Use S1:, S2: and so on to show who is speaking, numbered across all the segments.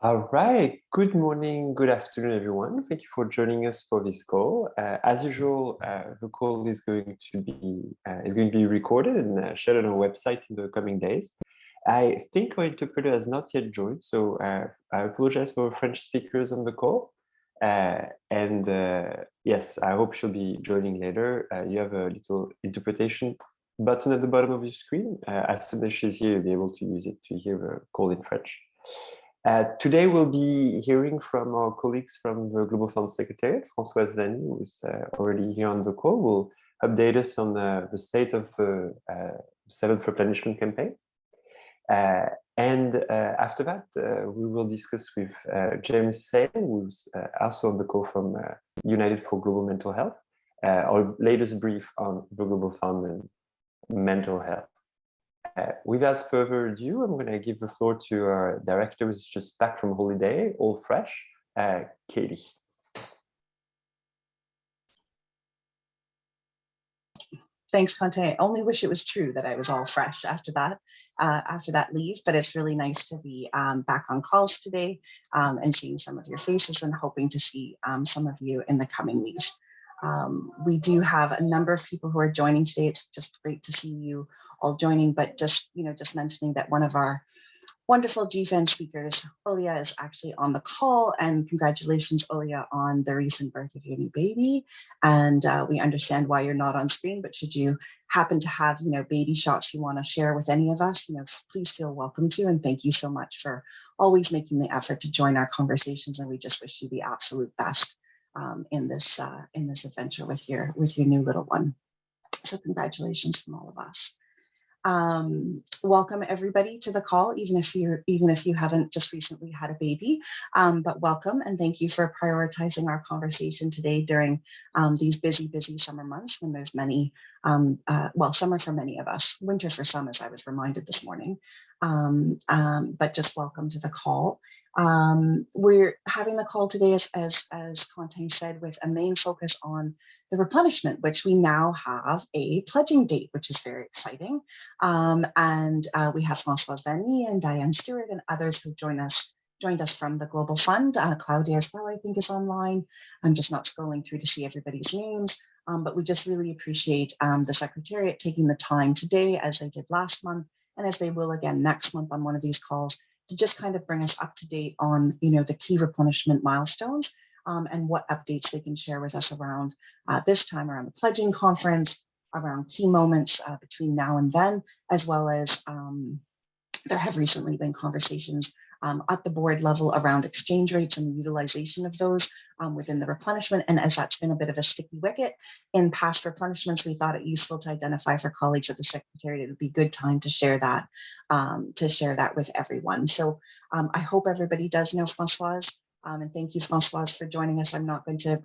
S1: All right. Good morning, good afternoon, everyone. Thank you for joining us for this call. As usual, the call is going to be recorded and shared on our website in the coming days. I think our interpreter has not yet joined, so I apologize for French speakers on the call. Yes, I hope she'll be joining later. You have a little interpretation button at the bottom of your screen. As soon as she's here, you'll be able to use it to hear the call in French. Today, we'll be hearing from our colleagues from the Global Fund Secretariat. Françoise Vanny, who's already here on the call, will update us on the state of the 7th Replenishment campaign. After that, we will discuss with James Say, who's also on the call from United for Global Mental Health, our latest brief on the Global Fund and mental health. Without further ado, I'm going to give the floor to our director who's just back from holiday, all fresh, Katie.
S2: Thanks, Conte. I only wish it was true that I was all fresh after that leave, but it's really nice to be back on calls today and seeing some of your faces and hoping to see some of you in the coming weeks. We do have a number of people who are joining today. It's just great to see you all joining, but just mentioning that one of our wonderful GFAN speakers, Olia, is actually on the call, and congratulations, Olia, on the recent birth of your new baby. And we understand why you're not on screen, but should you happen to have, baby shots you want to share with any of us, please feel welcome to, and thank you so much for always making the effort to join our conversations. And we just wish you the absolute best in this adventure with your new little one. So congratulations from all of us. Welcome everybody to the call, even if you haven't just recently had a baby, but welcome and thank you for prioritizing our conversation today during these busy summer months when there's many, summer for many of us, winter for some, as I was reminded this morning, but just welcome to the call. We're having the call today, as Conte said, with a main focus on the replenishment, which we now have a pledging date, which is very exciting. We have Françoise Vanny and Diane Stewart and others who joined us from the Global Fund. Claudia as well, I think, is online. I'm just not scrolling through to see everybody's names, but we just really appreciate the Secretariat taking the time today, as they did last month, and as they will again next month on one of these calls, to just kind of bring us up to date on, the key replenishment milestones and what updates they can share with us around this time around the pledging conference, around key moments between now and then, as well as there have recently been conversations at the board level around exchange rates and the utilization of those within the replenishment. And as that's been a bit of a sticky wicket in past replenishments, we thought it useful to identify for colleagues at the Secretariat. It would be a good time to share that with everyone. So I hope everybody does know Françoise. And thank you, Françoise, for joining us. I'm not going to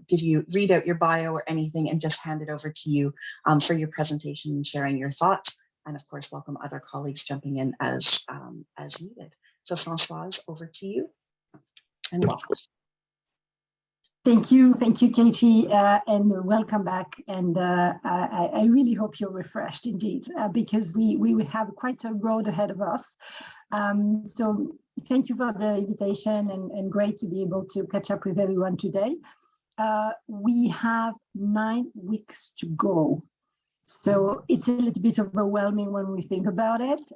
S2: read out your bio or anything and just hand it over to you for your presentation and sharing your thoughts. And of course, welcome other colleagues jumping in as needed. So Françoise, over to you and welcome.
S3: Thank you, Katie, and welcome back. And I really hope you're refreshed indeed, because we will have quite a road ahead of us. So thank you for the invitation and great to be able to catch up with everyone today. We have 9 weeks to go. So it's a little bit overwhelming when we think about it.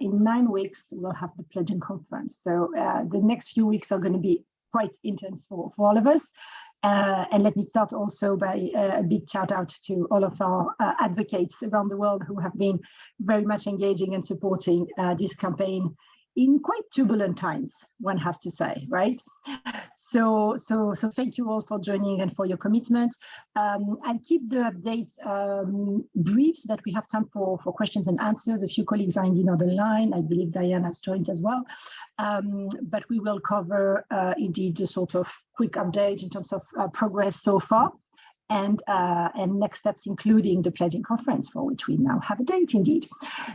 S3: In 9 weeks, we'll have the pledging conference. So the next few weeks are going to be quite intense for all of us. And let me start also by a big shout out to all of our advocates around the world who have been very much engaging and supporting this campaign in quite turbulent times, one has to say, right? So thank you all for joining and for your commitment. I'll keep the updates brief so that we have time for questions and answers. A few colleagues are indeed on the line. I believe Diane has joined as well. But we will cover indeed a sort of quick update in terms of progress so far. And next steps, including the pledging conference, for which we now have a date indeed.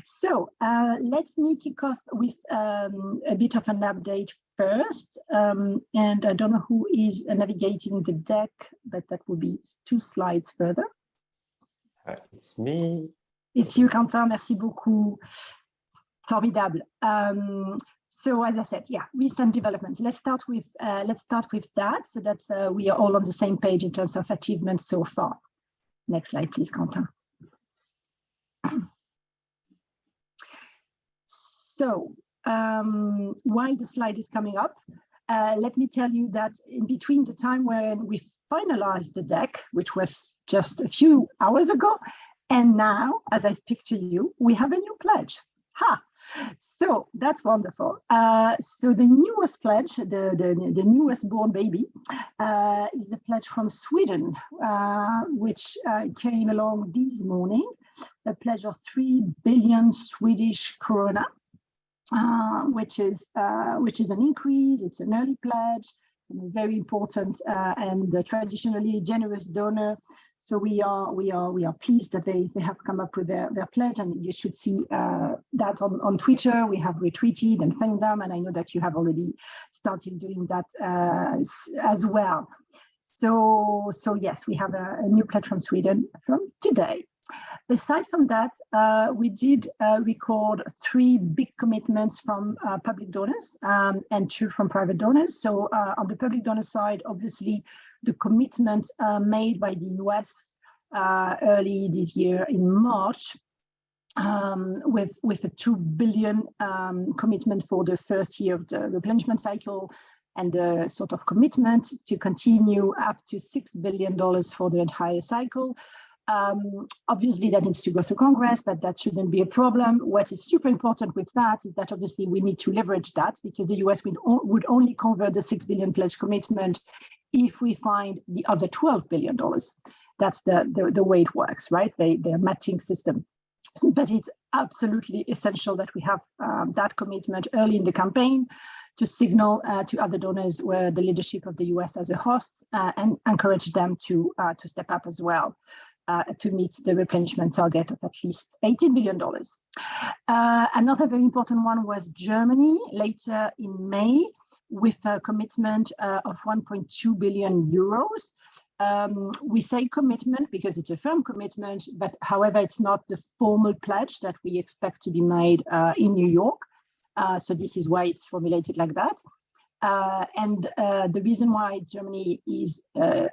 S3: So let me kick off with a bit of an update first. And I don't know who is navigating the deck, but that will be 2 slides further.
S1: It's me.
S3: It's you, Quentin. Merci beaucoup. Formidable. So as I said, yeah, recent developments. Let's start with that, so that we are all on the same page in terms of achievements so far. Next slide, please, Quentin. So while the slide is coming up, let me tell you that in between the time when we finalized the deck, which was just a few hours ago, and now, as I speak to you, we have a new pledge. Ha! So that's wonderful. So the newest pledge, the newest born baby, is the pledge from Sweden, which came along this morning, a pledge of 3 billion Swedish krona, which is an increase. It's an early pledge, and a very important and traditionally generous donor. So we are pleased that they have come up with their pledge, and you should see that on Twitter. We have retweeted and thanked them, and I know that you have already started doing that as well. So yes, we have a new pledge from Sweden from today. Aside from that, we did record 3 big commitments from public donors and 2 from private donors. So on the public donor side, obviously, the commitment made by the US early this year in March with a 2 billion commitment for the first year of the replenishment cycle, and a sort of commitment to continue up to $6 billion for the entire cycle. Obviously, that needs to go through Congress, but that shouldn't be a problem. What is super important with that is that obviously we need to leverage that, because the US would only convert the $6 billion pledge commitment if we find the other $12 billion. That's the way it works, right? They're matching system. But it's absolutely essential that we have that commitment early in the campaign to signal to other donors where the leadership of the US as a host and encourage them to step up as well. To meet the replenishment target of at least $18 billion. Another very important one was Germany later in May, with a commitment of 1.2 billion euros. We say commitment because it's a firm commitment, but however, it's not the formal pledge that we expect to be made in New York. So this is why it's formulated like that. And the reason why Germany is,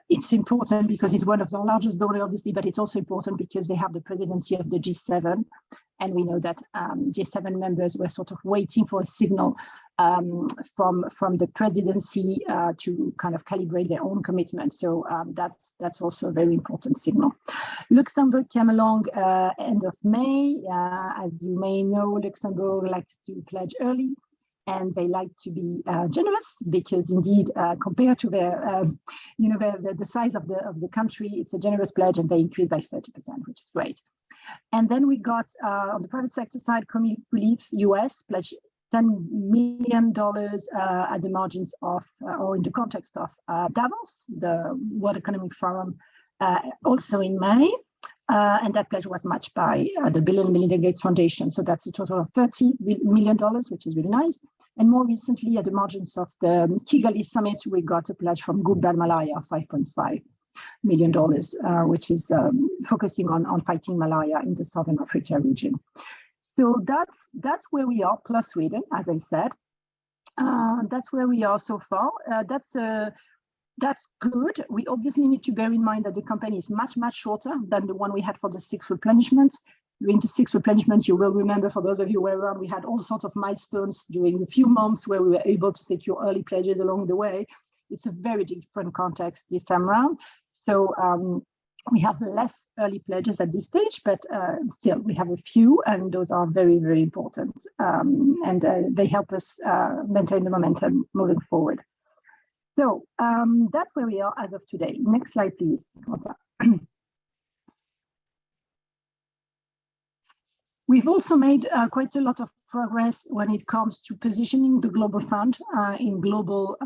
S3: it's important because it's one of the largest donors, obviously, but it's also important because they have the presidency of the G7. And we know that G7 members were sort of waiting for a signal from the presidency to kind of calibrate their own commitment. So that's also a very important signal. Luxembourg came along end of May. As you may know, Luxembourg likes to pledge early. And they like to be generous because, indeed, compared to their, the size of the country, it's a generous pledge, and they increased by 30%, which is great. And then we got on the private sector side, Commit Relief US pledged $10 million at the margins of, or in the context of Davos, the World Economic Forum, also in May. And that pledge was matched by the Bill and Melinda Gates Foundation. So that's a total of $30 million, which is really nice. And more recently, at the margins of the Kigali Summit, we got a pledge from Global Malaria of $5.5 million, which is focusing on fighting malaria in the Southern Africa region. So that's where we are, plus Sweden, as I said. That's where we are so far. That's good. We obviously need to bear in mind that the campaign is much, much shorter than the one we had for the 6th replenishment. During the 6th replenishment, you will remember, for those of you who were around, we had all sorts of milestones during a few months where we were able to secure early pledges along the way. It's a very different context this time around. So we have less early pledges at this stage, but still we have a few, and those are very, very important. And they help us maintain the momentum moving forward. So that's where we are as of today. Next slide, please. We've also made quite a lot of progress when it comes to positioning the Global Fund in global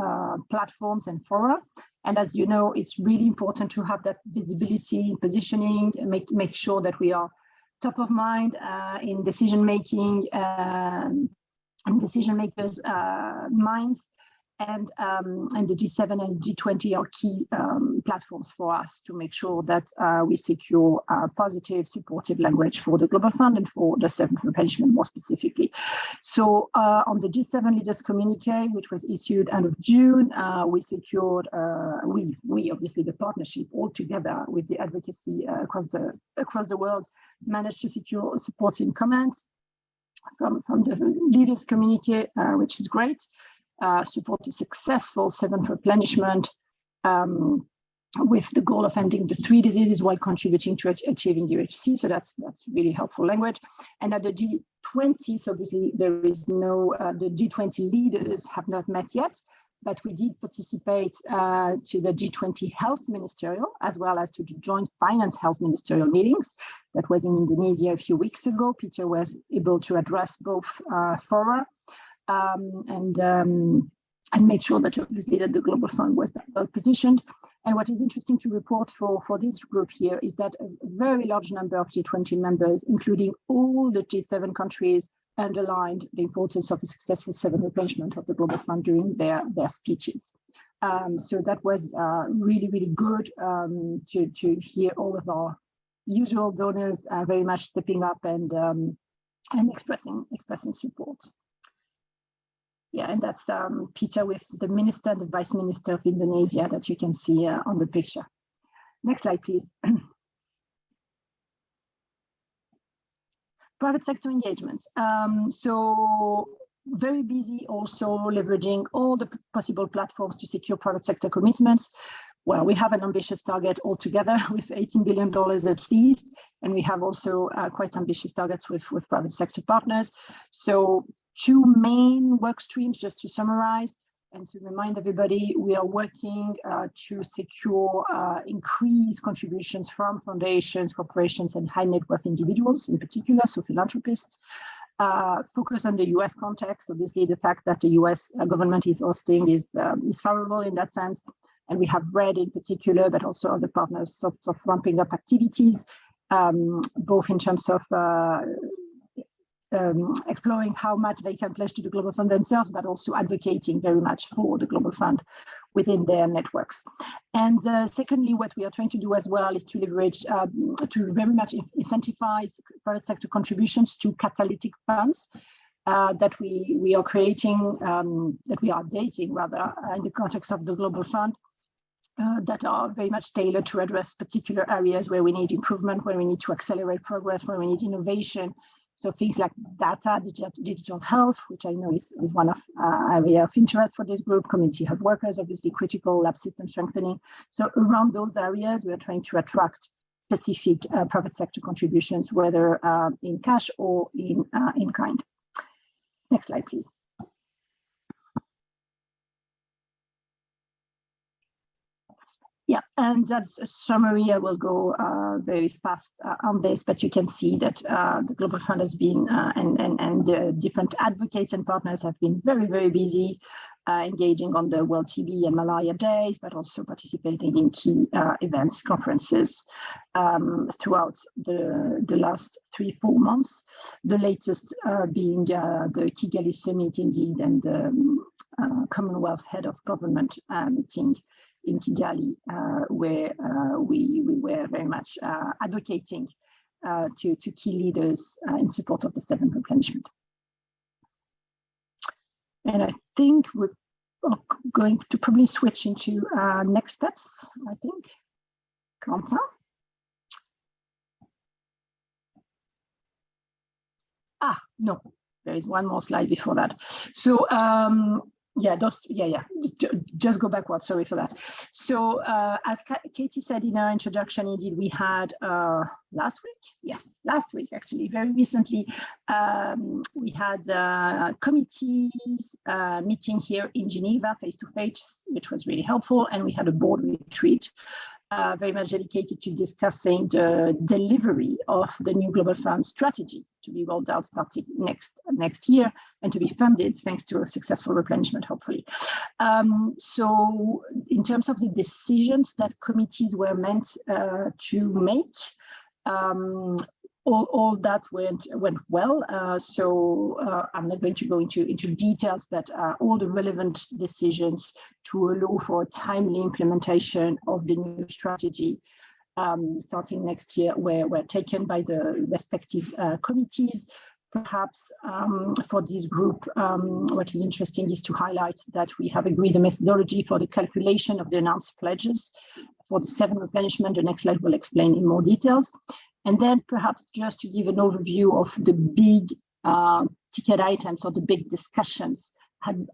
S3: platforms and fora. And as you know, it's really important to have that visibility in positioning, and make sure that we are top of mind in decision making and decision makers' minds. And the G7 and G20 are key platforms for us to make sure that we secure positive, supportive language for the Global Fund and for the 7th replenishment more specifically. So on the G7 Leaders Communique, which was issued end of June, we secured, we obviously the partnership all together with the advocacy across the world, managed to secure supporting comments from the Leaders Communique, which is great. Support a successful 7th replenishment with the goal of ending the 3 diseases while contributing to achieving UHC. So that's really helpful language. And at the G20, so obviously there is no, the G20 leaders have not met yet, but we did participate to the G20 Health Ministerial, as well as to the Joint Finance Health Ministerial meetings that was in Indonesia a few weeks ago. Peter was able to address both fora. And make sure that obviously that the Global Fund was well positioned. And what is interesting to report for this group here is that a very large number of G20 members, including all the G7 countries, underlined the importance of a successful 7th replenishment of the Global Fund during their speeches. So that was really, really good to hear all of our usual donors very much stepping up and expressing support. Yeah, and that's Peter with the Minister and the Vice Minister of Indonesia that you can see on the picture. Next slide, please. Private sector engagement. So very busy also leveraging all the possible platforms to secure private sector commitments. Well, we have an ambitious target altogether with $18 billion at least, and we have also quite ambitious targets with private sector partners. So 2 main work streams, just to summarize and to remind everybody, we are working to secure increased contributions from foundations, corporations, and high net worth individuals in particular, so philanthropists. Focus on the US context. Obviously, the fact that the US government is hosting is favorable in that sense. And we have RED in particular, but also other partners sort of ramping up activities, both in terms of exploring how much they can pledge to the Global Fund themselves, but also advocating very much for the Global Fund within their networks. And secondly, what we are trying to do as well is to leverage, to very much incentivize private sector contributions to catalytic funds that we are creating, that we are updating rather, in the context of the Global Fund. That are very much tailored to address particular areas where we need improvement, where we need to accelerate progress, where we need innovation. So things like data, digital health, which I know is one of area of interest for this group, community health workers, obviously critical lab system strengthening. So around those areas, we are trying to attract specific private sector contributions, whether in cash or in kind. Next slide, please. Yeah, and that's a summary. I will go very fast on this, but you can see that the Global Fund has been, and the different advocates and partners have been very, very busy engaging on the World TB and Malaria Days, but also participating in key events, conferences throughout the last 3-4 months. The latest being the Kigali Summit indeed, and the Commonwealth Head of Government meeting in Kigali, where we were very much advocating to key leaders in support of the 7th replenishment. And I think we're going to probably switch into next steps, I think. Quentin? No, there is one more slide before that. So, just go backwards, sorry for that. So as Katie said in our introduction, indeed, we had last week actually, very recently, we had committees meeting here in Geneva face-to-face, which was really helpful, and we had a board retreat very much dedicated to discussing the delivery of the new Global Fund strategy to be rolled out starting next year and to be funded thanks to a successful replenishment, hopefully. So in terms of the decisions that committees were meant to make, all that went well. So I'm not going to go into details, but all the relevant decisions to allow for a timely implementation of the new strategy starting next year were taken by the respective committees. Perhaps for this group, what is interesting is to highlight that we have agreed a methodology for the calculation of the announced pledges for the 7 replenishment. The next slide will explain in more details. And then perhaps just to give an overview of the big ticket items or the big discussions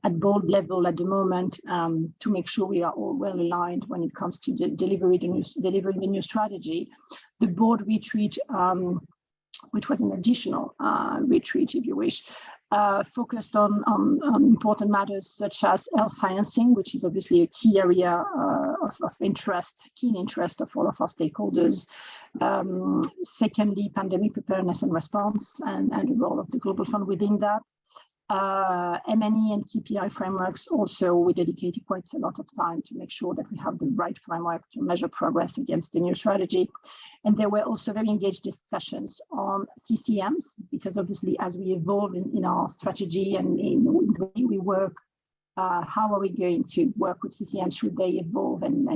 S3: at board level at the moment, to make sure we are all well aligned when it comes to delivering the new strategy. The board retreat, which was an additional retreat, if you wish, focused on important matters such as health financing, which is obviously a key area of interest, keen interest of all of our stakeholders. Secondly, pandemic preparedness and response, and the role of the Global Fund within that. M&E and KPI frameworks, also we dedicated quite a lot of time to make sure that we have the right framework to measure progress against the new strategy. And there were also very engaged discussions on CCMs, because obviously as we evolve in our strategy and in the way we work, how are we going to work with CCMs? Should they evolve and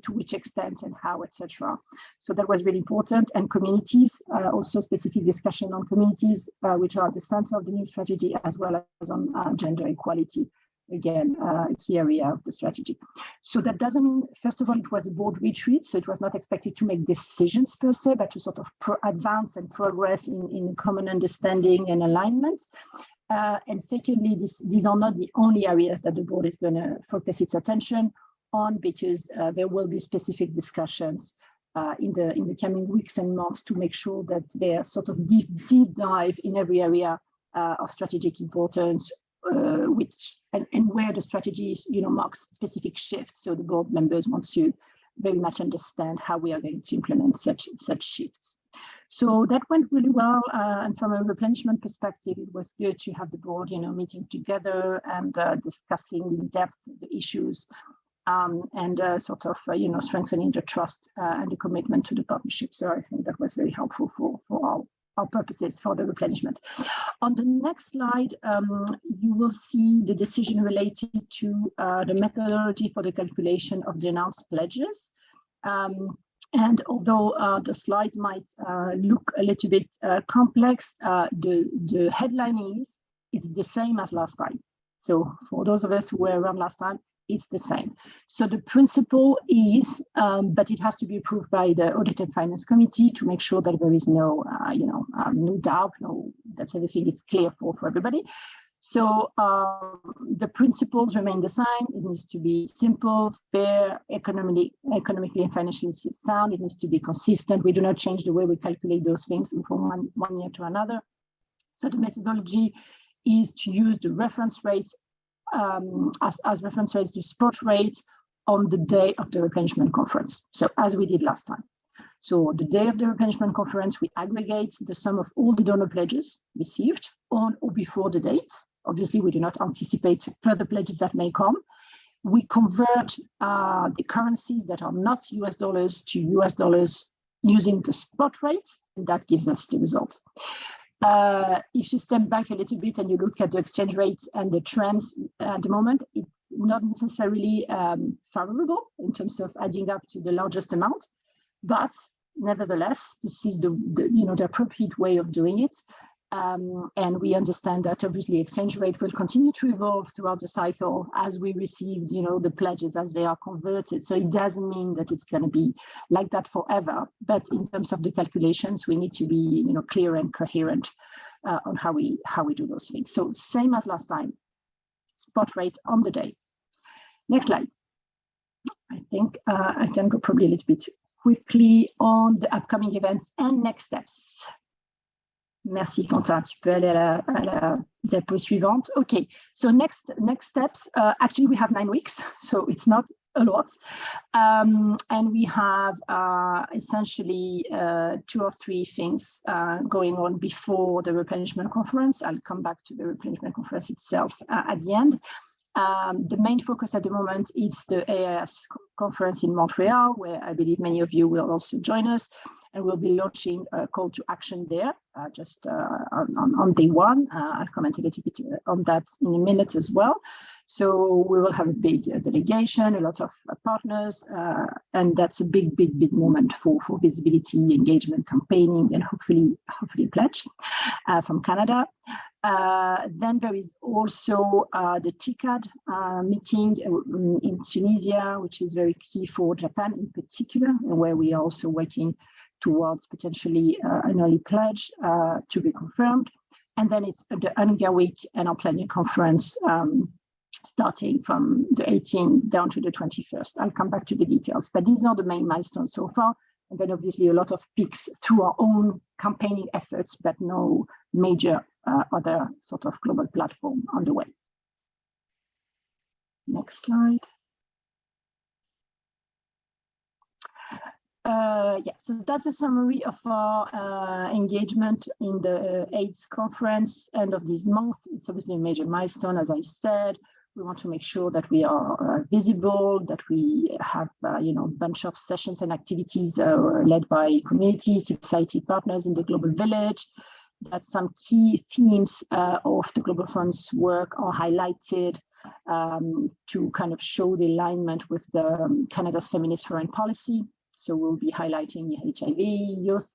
S3: to which extent and how, etc. So that was really important. And communities, also specific discussion on communities, which are at the center of the new strategy, as well as on gender equality. Again, a key area of the strategy. So that doesn't mean, first of all, it was a board retreat, so it was not expected to make decisions per se, but to sort of advance and progress in common understanding and alignment. And secondly, these are not the only areas that the board is going to focus its attention on, because there will be specific discussions in the coming weeks and months to make sure that they are sort of deep dive in every area of strategic importance, and where the strategy marks specific shifts. So the board members want to very much understand how we are going to implement such shifts. So that went really well, and from a replenishment perspective, it was good to have the board, meeting together and discussing in depth the issues, and sort of, strengthening the trust and the commitment to the partnership. So I think that was very helpful for our purposes for the replenishment. On the next slide, you will see the decision related to the methodology for the calculation of the announced pledges. And although the slide might look a little bit complex, the headline is, it's the same as last time. So for those of us who were around last time, it's the same. So the principle is, but it has to be approved by the Audit and Finance Committee to make sure that there is no, no doubt, that everything is clear for everybody. So the principles remain the same. It needs to be simple, fair, economically and financially sound. It needs to be consistent. We do not change the way we calculate those things from one year to another. So the methodology is to use the reference rates as reference rates, the spot rate on the day of the replenishment conference. So as we did last time. So the day of the replenishment conference, we aggregate the sum of all the donor pledges received on or before the date. Obviously, we do not anticipate further pledges that may come. We convert the currencies that are not US dollars to US dollars using the spot rate, and that gives us the result. If you step back a little bit and you look at the exchange rates and the trends at the moment, it's not necessarily favorable in terms of adding up to the largest amount, but nevertheless, this is the appropriate way of doing it. And we understand that obviously exchange rate will continue to evolve throughout the cycle as we receive, the pledges as they are converted. So it doesn't mean that it's going to be like that forever. But in terms of the calculations, we need to be, clear and coherent on how we do those things. So same as last time, spot rate on the day. Next slide. I think I can go probably a little bit quickly on the upcoming events and next steps. Merci Quentin, tu peux aller à la diapo suivante. Okay, so next steps, actually we have 9 weeks, so it's not a lot. And we have essentially 2 or 3 things going on before the replenishment conference. I'll come back to the replenishment conference itself at the end. The main focus at the moment is the AIS conference in Montreal, where I believe many of you will also join us. And we'll be launching a call to action there just on day one. I'll comment a little bit on that in a minute as well. So we will have a big delegation, a lot of partners, and that's a big moment for visibility, engagement, campaigning, and hopefully a pledge from Canada. Then there is also the TICAD meeting in Tunisia, which is very key for Japan in particular, and where we are also working towards potentially an early pledge to be confirmed. And then it's the UNGA week and our planning conference starting from the 18th down to the 21st. I'll come back to the details, but these are the main milestones so far. And then obviously a lot of peaks through our own campaigning efforts, but no major other sort of global platform on the way. Next slide. Yeah, so that's a summary of our engagement in the AIDS conference end of this month. It's obviously a major milestone, as I said. We want to make sure that we are visible, that we have a bunch of sessions and activities led by community, society partners in the Global Village, that some key themes of the Global Fund's work are highlighted to kind of show the alignment with the Canada's feminist foreign policy. So we'll be highlighting HIV, youth,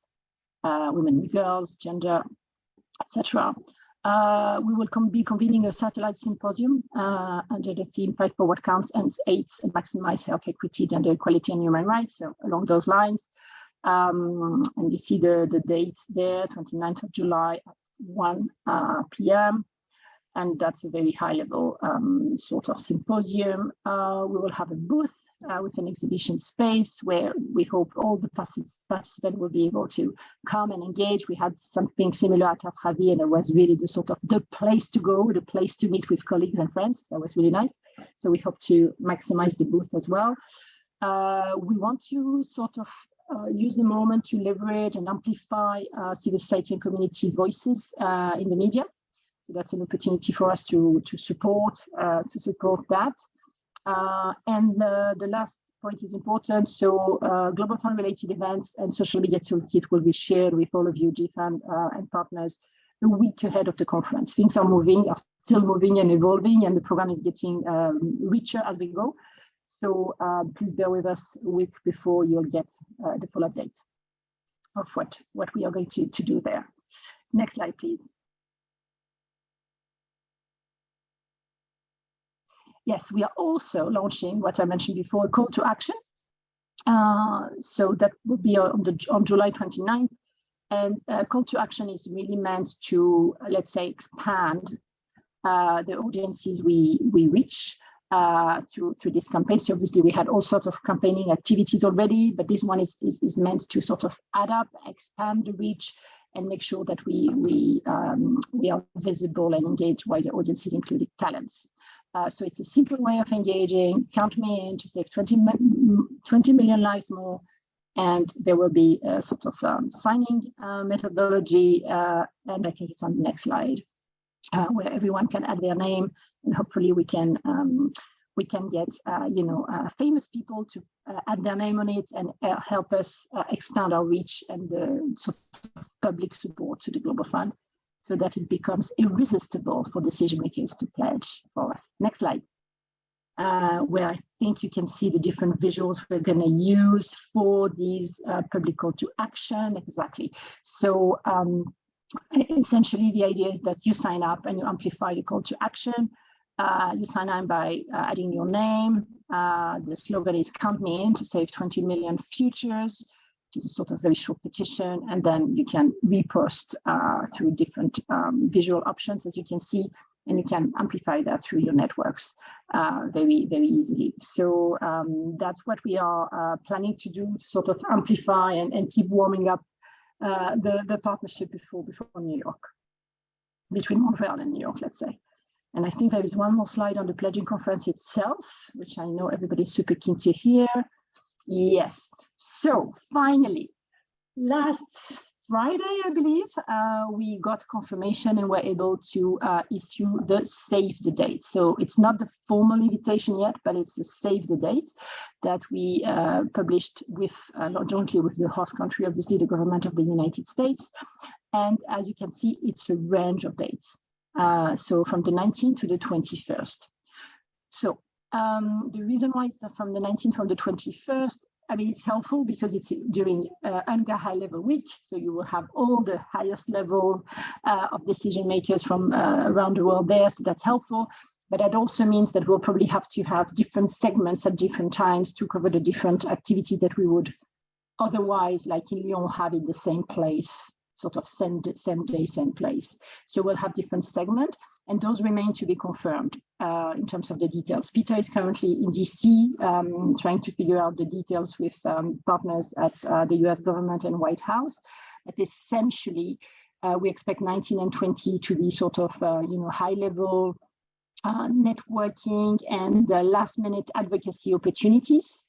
S3: women and girls, gender, etc. We will be convening a satellite symposium under the theme Fight for What Counts, End AIDS, and Maximize Health Equity, Gender Equality, and Human Rights, so along those lines. And you see the dates there, 29th of July at 1 p.m. And that's a very high level sort of symposium. We will have a booth with an exhibition space where we hope all the participants will be able to come and engage. We had something similar at Ravi, and it was really the place to go, the place to meet with colleagues and friends. That was really nice. So we hope to maximize the booth as well. We want to sort of use the moment to leverage and amplify civil society and community voices in the media. So that's an opportunity for us to support that. And the last point is important. So Global Fund related events and social media toolkit will be shared with all of you, GFAN and partners, a week ahead of the conference. Things are still moving and evolving, and the program is getting richer as we go. So please bear with us a week before you'll get the full update of what we are going to do there. Next slide, please. Yes, we are also launching what I mentioned before, a call to action. So that will be on July 29th. And call to action is really meant to, let's say, expand the audiences we reach through this campaign. So obviously we had all sorts of campaigning activities already, but this one is meant to sort of add up, expand the reach, and make sure that we are visible and engage wider audiences, including talents. So it's a simple way of engaging. Count me in to save 20 million lives more. And there will be a sort of signing methodology. And I think it's on the next slide, where everyone can add their name, and hopefully we can get famous people to add their name on it and help us expand our reach and the sort of public support to the Global Fund, so that it becomes irresistible for decision makers to pledge for us. Next slide, where I think you can see the different visuals we're going to use for these public call to action. Exactly. So essentially, the idea is that you sign up and you amplify the call to action. You sign in by adding your name. The slogan is "Count me in to save 20 million futures." It's a sort of very short petition, and then you can repost through different visual options, as you can see, and you can amplify that through your networks very, very easily. So that's what we are planning to do, to sort of amplify and keep warming up the partnership before New York, between Montreal and New York, let's say. And I think there is one more slide on the pledging conference itself, which I know everybody's super keen to hear. Yes. So finally, last Friday, I believe, we got confirmation and were able to issue the save the date. So it's not the formal invitation yet, but it's a save the date that we published with not jointly with the host country, obviously the government of the United States. And as you can see, it's a range of dates. So from the 19th to the 21st. So the reason why it's from the 19th from the 21st, I mean, it's helpful because it's during UNGA high level week. So you will have all the highest level of decision makers from around the world there. So that's helpful. But that also means that we'll probably have to have different segments at different times to cover the different activities that we would otherwise, like in Lyon, have in the same place, sort of same day, same place. So we'll have different segments. And those remain to be confirmed in terms of the details. Peter is currently in DC trying to figure out the details with partners at the US government and White House. But essentially, we expect 19 and 20 to be sort of high level networking and last minute advocacy opportunities.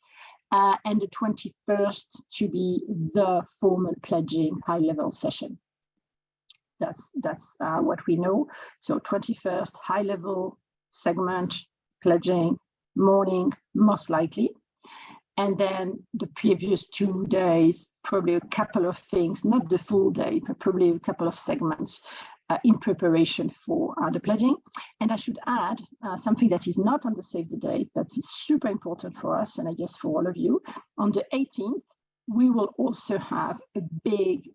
S3: And the 21st to be the formal pledging high level session. That's what we know. So 21st, high level segment, pledging, morning, most likely. And then the previous 2 days, probably a couple of things, not the full day, but probably a couple of segments in preparation for the pledging. And I should add something that is not on the save the date, that is super important for us, and I guess for all of you. On the 18th, we will also have a big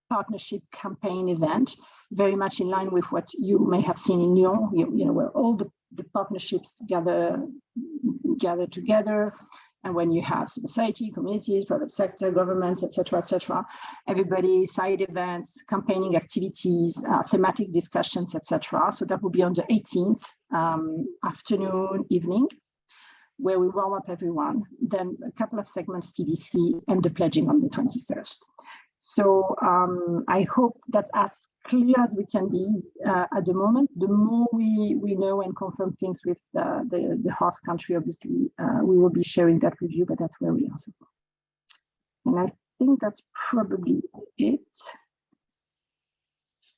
S3: partnership campaign event, very much in line with what you may have seen in Lyon, where all the partnerships gather together. And when you have society, communities, private sector, governments, etc., everybody, side events, campaigning activities, thematic discussions, etc. So that will be on the 18th afternoon, evening, where we warm up everyone. Then a couple of segments TBC and the pledging on the 21st. So I hope that's as clear as we can be at the moment. The more we know and confirm things with the host country, obviously, we will be sharing that with you, but that's where we are so far. And I think that's probably it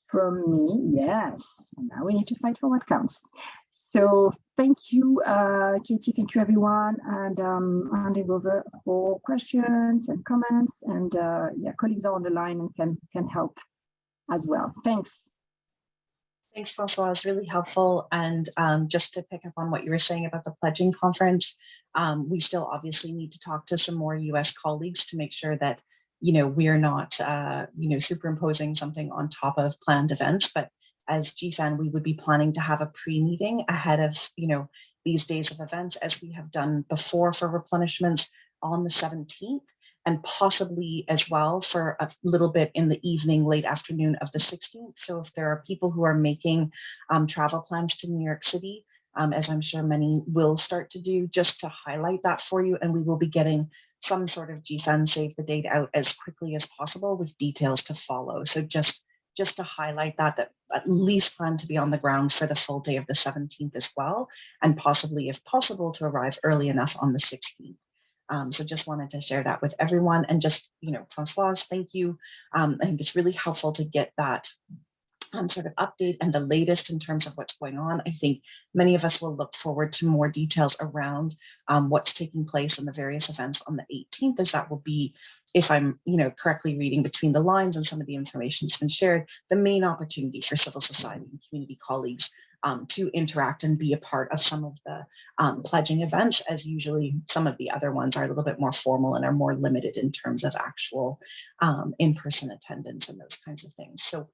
S3: from me. Yes, and now we need to fight for what counts. So thank you, Katie, thank you everyone, and handing over for questions and comments, and colleagues are on the line and can help as well. Thanks.
S2: Thanks, François. It's really helpful. And just to pick up on what you were saying about the pledging conference, we still obviously need to talk to some more US colleagues to make sure that we're not superimposing something on top of planned events, but as GFAN, we would be planning to have a pre-meeting ahead of, these days of events, as we have done before for replenishments on the 17th, and possibly as well for a little bit in the evening, late afternoon of the 16th. So if there are people who are making travel plans to New York City, as I'm sure many will start to do, just to highlight that for you, and we will be getting some sort of GFAN save the date out as quickly as possible with details to follow. So just to highlight that at least plan to be on the ground for the full day of the 17th as well, and possibly, if possible, to arrive early enough on the 16th. So just wanted to share that with everyone. And just, Françoise, thank you. I think it's really helpful to get that sort of update and the latest in terms of what's going on. I think many of us will look forward to more details around what's taking place in the various events on the 18th, as that will be, if I'm correctly reading between the lines and some of the information that's been shared, the main opportunity for civil society and community colleagues to interact and be a part of some of the pledging events, as usually some of the other ones are a little bit more formal and are more limited in terms of actual in-person attendance and those kinds of things. So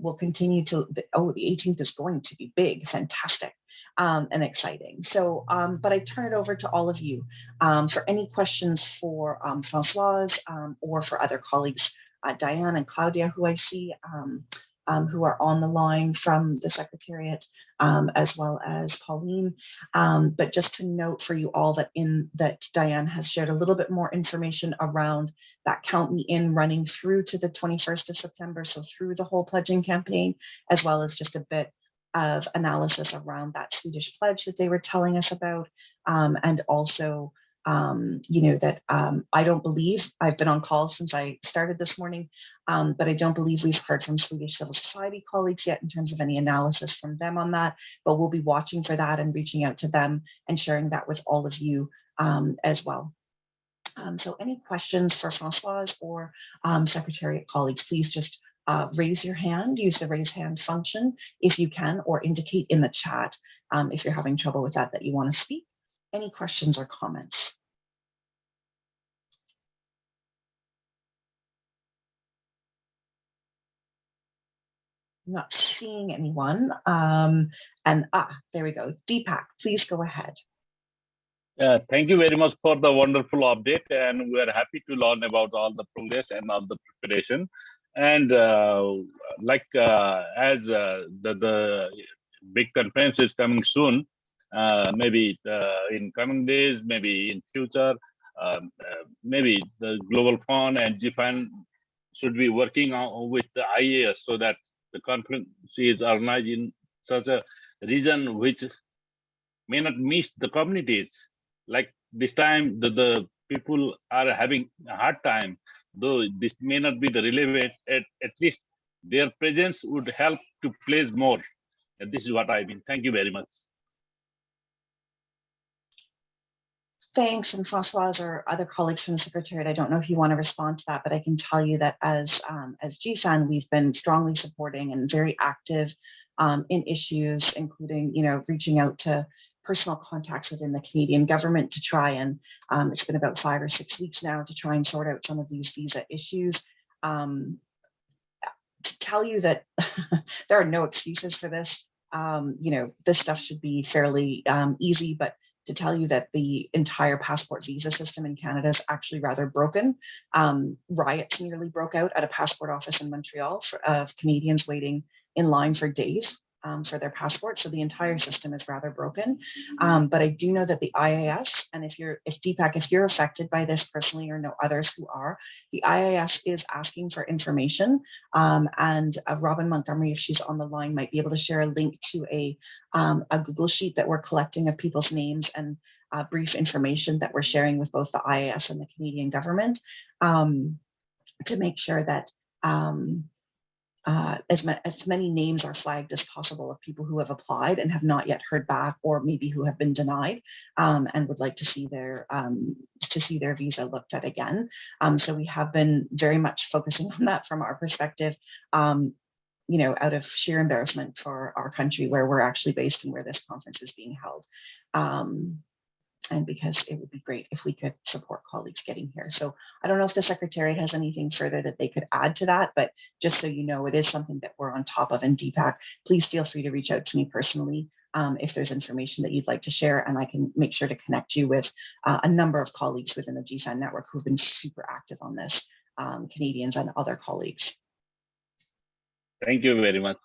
S2: we'll continue to, the 18th is going to be big, fantastic, and exciting. So, but I turn it over to all of you for any questions for Françoise or for other colleagues, Diane and Claudia, who I see, who are on the line from the Secretariat, as well as Pauline. But just to note for you all that Diane has shared a little bit more information around that Count Me In running through to the 21st of September, so through the whole pledging campaign, as well as just a bit of analysis around that Swedish pledge that they were telling us about, and also that I don't believe, I've been on calls since I started this morning, but I don't believe we've heard from Swedish civil society colleagues yet in terms of any analysis from them on that, but we'll be watching for that and reaching out to them and sharing that with all of you as well. So any questions for Françoise or Secretariat colleagues, please just raise your hand, use the raise hand function if you can, or indicate in the chat if you're having trouble with that you want to speak. Any questions or comments? I'm not seeing anyone. There we go. Deepak, please go ahead.
S4: Thank you very much for the wonderful update, and we are happy to learn about all the progress and all the preparation. And as the big conference is coming soon, maybe in coming days, maybe in future, maybe the Global Fund and GFAN should be working on with the IAS so that the conference is organized in such a region which may not miss the communities. Like this time, the people are having a hard time, though this may not be the relevant, at least their presence would help to place more. And this is what I mean. Thank you very much.
S2: Thanks, and Françoise or other colleagues from the Secretariat, I don't know if you want to respond to that, but I can tell you that as GFAN, we've been strongly supporting and very active in issues, including, reaching out to personal contacts within the Canadian government to try and, it's been about 5 or 6 weeks now, to try and sort out some of these visa issues. To tell you that there are no excuses for this, this stuff should be fairly easy, but to tell you that the entire passport visa system in Canada is actually rather broken. Riots nearly broke out at a passport office in Montreal of Canadians waiting in line for days for their passport. So the entire system is rather broken. But I do know that the IAS, and if Deepak, if you're affected by this personally or know others who are, the IAS is asking for information. And Robin Montgomery, if she's on the line, might be able to share a link to a Google sheet that we're collecting of people's names and brief information that we're sharing with both the IAS and the Canadian government to make sure that as many names are flagged as possible of people who have applied and have not yet heard back, or maybe who have been denied and would like to see their visa looked at again. So we have been very much focusing on that from our perspective, out of sheer embarrassment for our country where we're actually based and where this conference is being held. And because it would be great if we could support colleagues getting here. So I don't know if the Secretariat has anything further that they could add to that, but just so you know, it is something that we're on top of. And Deepak, please feel free to reach out to me personally if there's information that you'd like to share, and I can make sure to connect you with a number of colleagues within the GFAN network who've been super active on this, Canadians and other colleagues.
S4: Thank you very much.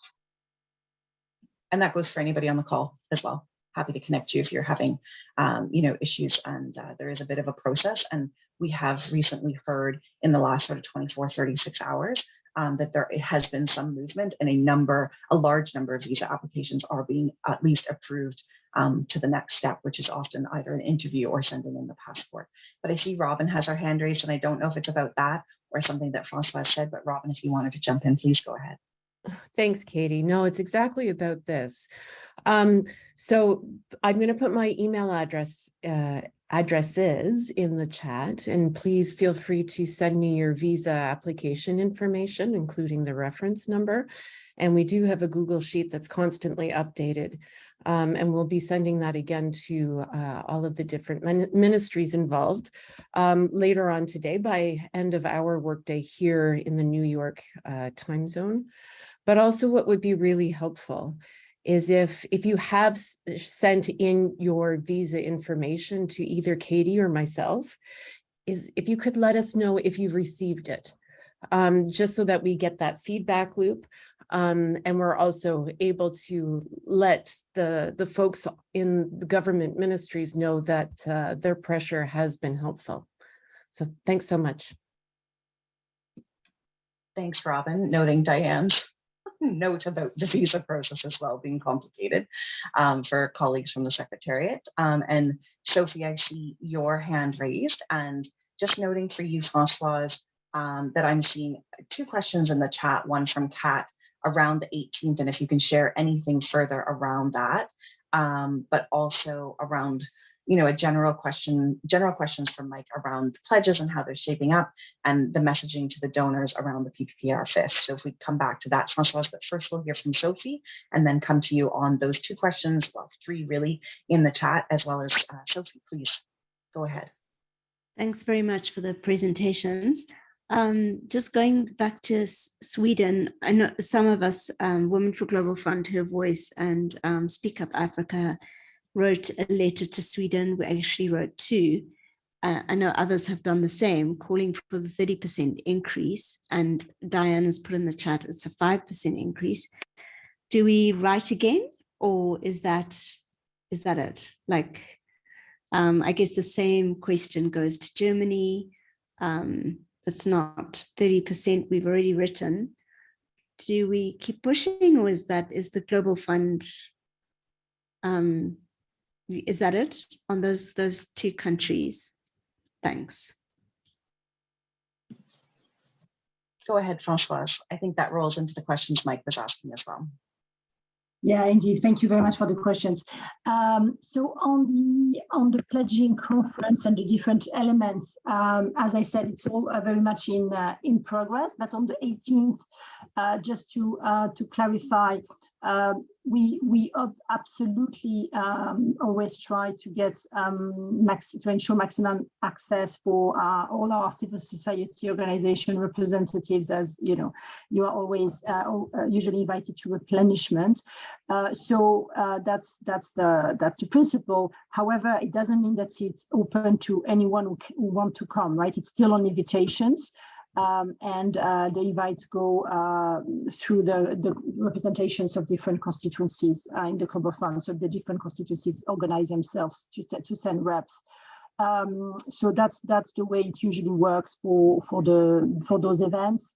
S2: And that goes for anybody on the call as well. Happy to connect you if you're having, issues, and there is a bit of a process. And we have recently heard in the last sort of 24, 36 hours that there has been some movement, and a large number of visa applications are being at least approved to the next step, which is often either an interview or sending in the passport. But I see Robin has her hand raised, and I don't know if it's about that or something that Françoise said, but Robin, if you wanted to jump in, please go ahead.
S5: Thanks, Katie. No, it's exactly about this. So I'm going to put my email addresses in the chat, and please feel free to send me your visa application information, including the reference number. And we do have a Google Sheet that's constantly updated. And we'll be sending that again to all of the different ministries involved later on today by end of our workday here in the New York time zone. But also what would be really helpful is if you have sent in your visa information to either Katie or myself, is if you could let us know if you've received it, just so that we get that feedback loop. And we're also able to let the folks in the government ministries know that their pressure has been helpful. So thanks so much.
S2: Thanks, Robin, noting Diane's note about the visa process as well being complicated for colleagues from the Secretariat. And Sophie, I see your hand raised, and just noting for you, Françoise, that I'm seeing two questions in the chat, one from Kat around the 18th, and if you can share anything further around that, but also around, a general questions from Mike around the pledges and how they're shaping up, and the messaging to the donors around the PPPR 5th. So if we come back to that, Françoise, but first we'll hear from Sophie and then come to you on those two questions, well, three really, in the chat, as well as Sophie, please go ahead.
S6: Thanks very much for the presentations. Just going back to Sweden, I know some of us, Women for Global Fund, Her Voice, and Speak Up Africa wrote a letter to Sweden. We actually wrote two. I know others have done the same, calling for the 30% increase. And Diane has put in the chat, it's a 5% increase. Do we write again, or is that it? Like, I guess the same question goes to Germany. It's not 30%, we've already written. Do we keep pushing, or is the Global Fund, is that it on those two countries? Thanks.
S2: Go ahead, Françoise. I think that rolls into the questions Mike was asking as well.
S3: Yeah, indeed. Thank you very much for the questions. So on the pledging conference and the different elements, as I said, it's all very much in progress. But on the 18th, just to clarify, we absolutely always try to get to ensure maximum access for all our civil society organization representatives. As you know, you are always usually invited to Replenishment. So that's the principle. However, it doesn't mean that it's open to anyone who want to come. Right? It's still on invitations. And the invites go through the representations of different constituencies in the Global Fund. So the different constituencies organize themselves to send reps. So that's the way it usually works for those events.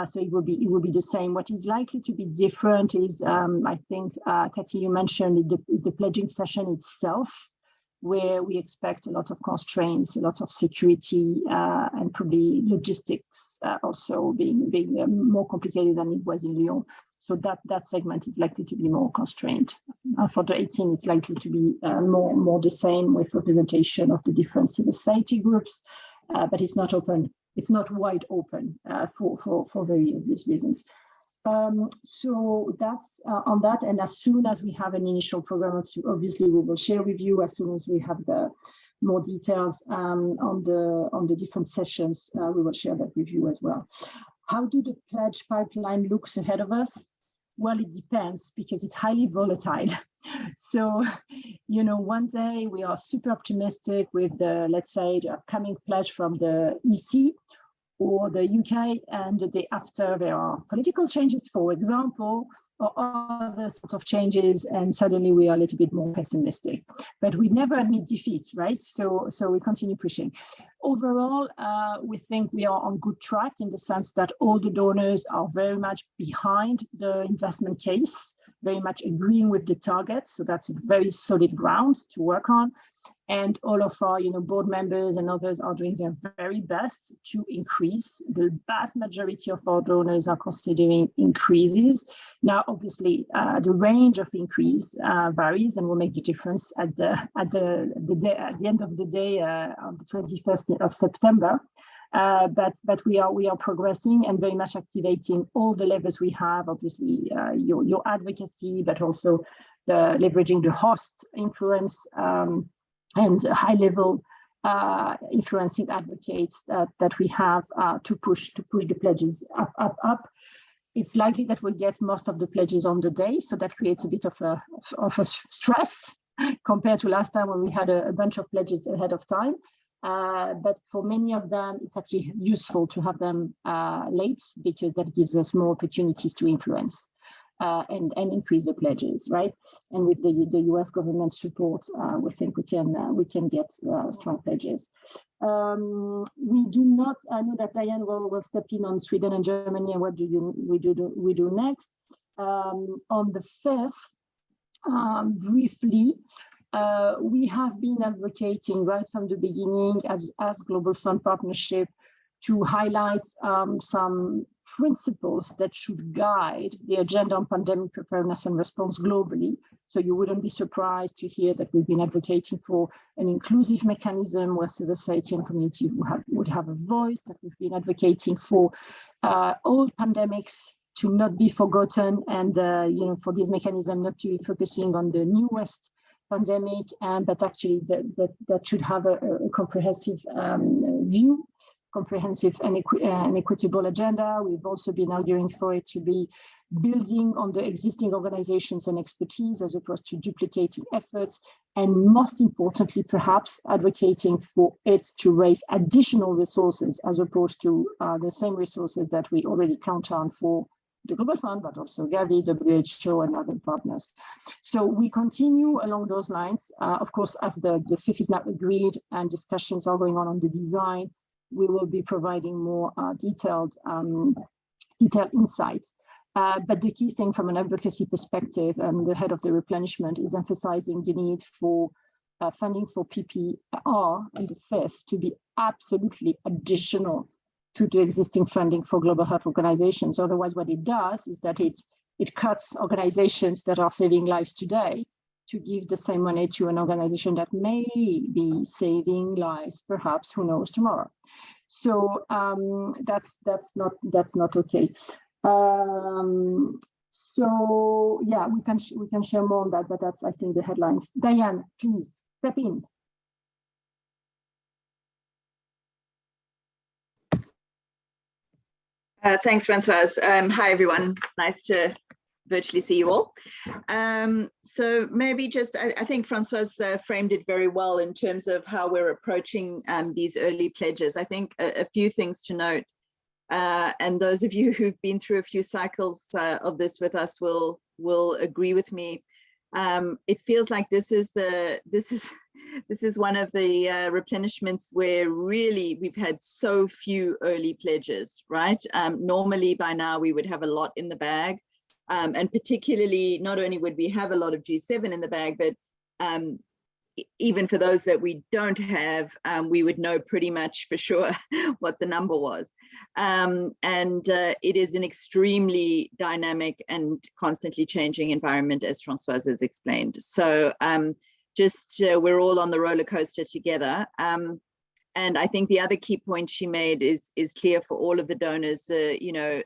S3: So it will be the same. What is likely to be different is, I think, Katie, you mentioned is the pledging session itself, where we expect a lot of constraints, a lot of security, and probably logistics also being more complicated than it was in Lyon. So that segment is likely to be more constrained. For the 18, it's likely to be more the same, with representation of the different civil society groups, but it's not open. It's not wide open for very obvious reasons. So that's on that, and as soon as we have an initial program, obviously we will share with you. As soon as we have the more details on the different sessions, we will share that with you as well. How do the pledge pipeline looks ahead of us? Well, it depends, because it's highly volatile. So, one day we are super optimistic with let's say, the upcoming pledge from the EC or the UK, and the day after there are political changes, for example, or other sorts of changes, and suddenly we are a little bit more pessimistic. But we never admit defeat, right? So we continue pushing. Overall, we think we are on good track, in the sense that all the donors are very much behind the investment case, very much agreeing with the targets. So that's a very solid ground to work on. And all of our, board members and others are doing their very best to increase. The vast majority of our donors are considering increases. Now, obviously, the range of increase varies, and will make the difference at the end of the day on the 21st of September. But we are progressing and very much activating all the levers we have. Obviously, your advocacy, but also leveraging the host influence. And high-level influencing advocates that we have to push the pledges up. It's likely that we'll get most of the pledges on the day, so that creates a bit of a stress compared to last time when we had a bunch of pledges ahead of time. But for many of them, it's actually useful to have them late, because that gives us more opportunities to influence. And increase the pledges, right? And with the US government support, we think we can get strong pledges. We do not. I know that Diane will step in on Sweden and Germany and what we do next. on the 5th, briefly, we have been advocating right from the beginning as Global Fund Partnership to highlight some principles that should guide the agenda on pandemic preparedness and response globally. So you wouldn't be surprised to hear that we've been advocating for an inclusive mechanism where civil society and community would have a voice, that we've been advocating for all pandemics to not be forgotten, and for this mechanism not to be focusing on the newest pandemic, but actually that should have a comprehensive view, comprehensive and equitable agenda. We've also been arguing for it to be building on the existing organizations and expertise as opposed to duplicating efforts, and most importantly, perhaps advocating for it to raise additional resources as opposed to the same resources that we already count on for the Global Fund, but also Gavi, WHO, and other partners. So we continue along those lines. Of course, as the 5th is now agreed and discussions are going on the design, we will be providing more detailed insights. But the key thing from an advocacy perspective, and the head of the replenishment is emphasizing the need for funding for PPR on the 5th to be absolutely additional to the existing funding for global health organizations. Otherwise, what it does is that it cuts organizations that are saving lives today to give the same money to an organization that may be saving lives, perhaps, who knows, tomorrow. So that's not okay. So yeah, we can share more on that, but that's, I think, the headlines. Diane, please step in.
S7: Thanks, Françoise. Hi, everyone. Nice to virtually see you all. So maybe just, I think Françoise framed it very well in terms of how we're approaching these early pledges. I think a few things to note, and those of you who've been through a few cycles of this with us will agree with me. It feels like this is one of the replenishments where really we've had so few early pledges, right? Normally by now we would have a lot in the bag, and particularly not only would we have a lot of G7 in the bag, but even for those that we don't have, we would know pretty much for sure what the number was. It is an extremely dynamic and constantly changing environment, as Françoise has explained. So we're all on the roller coaster together. And I think the other key point she made is clear for all of the donors. The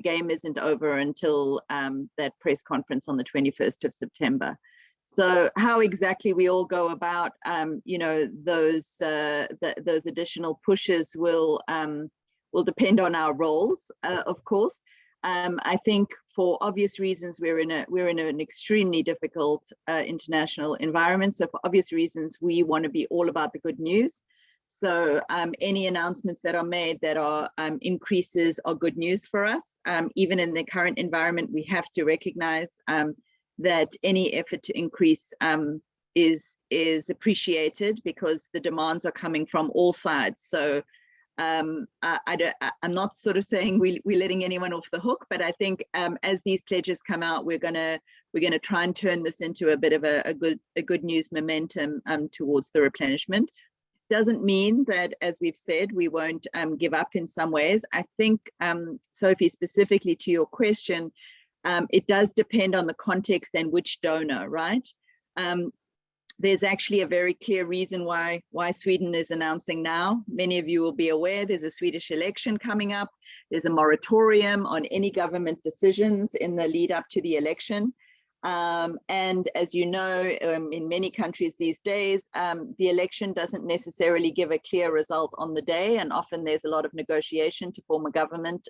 S7: game isn't over until that press conference on the 21st of September. So how exactly we all go about, those additional pushes will depend on our roles, of course. I think for obvious reasons, we're in an extremely difficult international environment. So for obvious reasons, we want to be all about the good news. So any announcements that are made that are increases are good news for us. Even in the current environment, we have to recognize that any effort to increase is appreciated because the demands are coming from all sides. So I'm not sort of saying we're letting anyone off the hook, but I think as these pledges come out, we're gonna try and turn this into a bit of a good news momentum towards the replenishment. Doesn't mean that, as we've said, we won't give up in some ways. I think, Sophie, specifically to your question, it does depend on the context and which donor, right? There's actually a very clear reason why Sweden is announcing now. Many of you will be aware there's a Swedish election coming up. There's a moratorium on any government decisions in the lead up to the election. And as you know, in many countries these days, the election doesn't necessarily give a clear result on the day, and often there's a lot of negotiation to form a government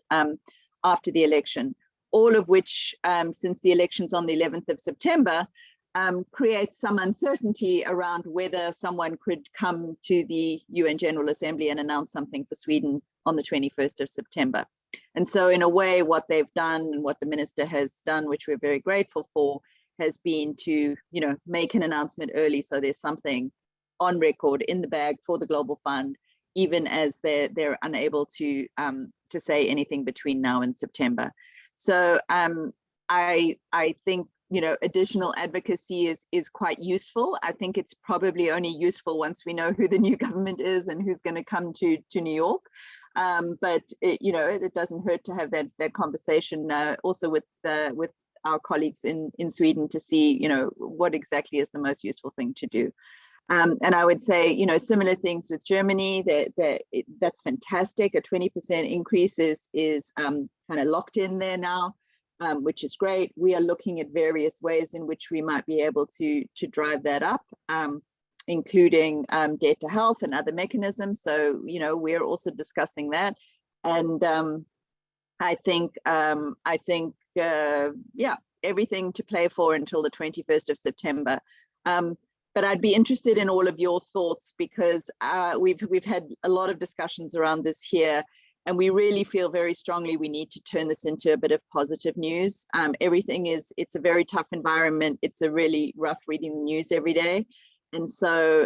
S7: after the election. All of which, since the election's on the 11th of September, creates some uncertainty around whether someone could come to the UN General Assembly and announce something for Sweden on the 21st of September. And so in a way, what they've done and what the minister has done, which we're very grateful for, has been to make an announcement early so there's something on record in the bag for the Global Fund, even as they're unable to say anything between now and September. So I think, you know, additional advocacy is quite useful. I think it's probably only useful once we know who the new government is and who's going to come to New York. But you know, it doesn't hurt to have that conversation also with our colleagues in Sweden to see, you know, what exactly is the most useful thing to do. And I would say, you know, similar things with Germany. That's fantastic. A 20% increase is kind of locked in there now. Which is great. We are looking at various ways in which we might be able to drive that up, including debt to health and other mechanisms. So, you know, we're also discussing that. And I think, yeah, everything to play for until the 21st of September. But I'd be interested in all of your thoughts, because we've had a lot of discussions around this here. And we really feel very strongly we need to turn this into a bit of positive news. It's a very tough environment. It's a really rough reading the news every day. And so,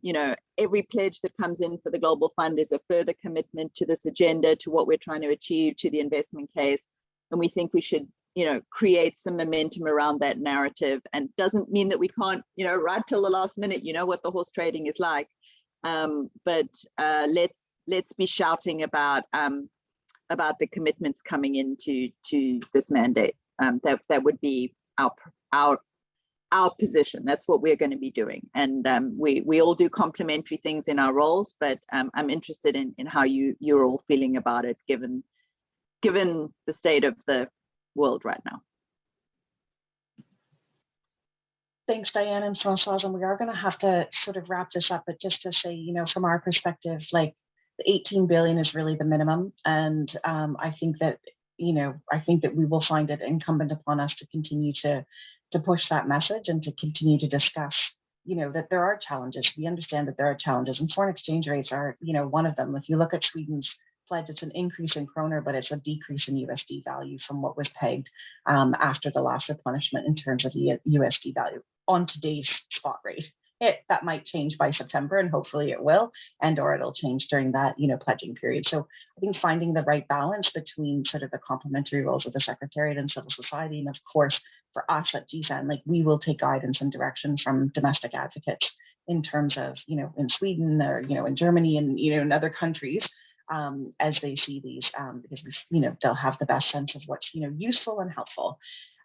S7: you know, every pledge that comes in for the Global Fund is a further commitment to this agenda, to what we're trying to achieve, to the investment case. And we think we should, you know, create some momentum around that narrative. And doesn't mean that we can't, you know, right till the last minute, you know what the horse trading is like. But let's be shouting about the commitments coming into this mandate. That would be our position. That's what we're going to be doing. And we all do complementary things in our roles, but I'm interested in how you're all feeling about it, given the state of the world right now.
S2: Thanks, Diane and Francoise. And we are going to have to sort of wrap this up, but just to say, you know, from our perspective, like, the 18 billion is really the minimum. And I think that, you know, we will find it incumbent upon us to continue to push that message and to continue to discuss, you know, that there are challenges. We understand that there are challenges, and foreign exchange rates are, you know, one of them. If you look at Sweden's pledge, it's an increase in kroner, but it's a decrease in USD value from what was pegged after the last replenishment in terms of the USD value on today's spot rate. That might change by September, and hopefully it will, or it'll change during that, you know, pledging period. So I think finding the right balance between sort of the complementary roles of the Secretariat and civil society, and of course for us at GFAN, like, we will take guidance and direction from domestic advocates in terms of, you know, in Sweden, or, you know, in Germany, and, you know, in other countries, as they see these, because, you know, they'll have the best sense of what's, you know, useful and helpful.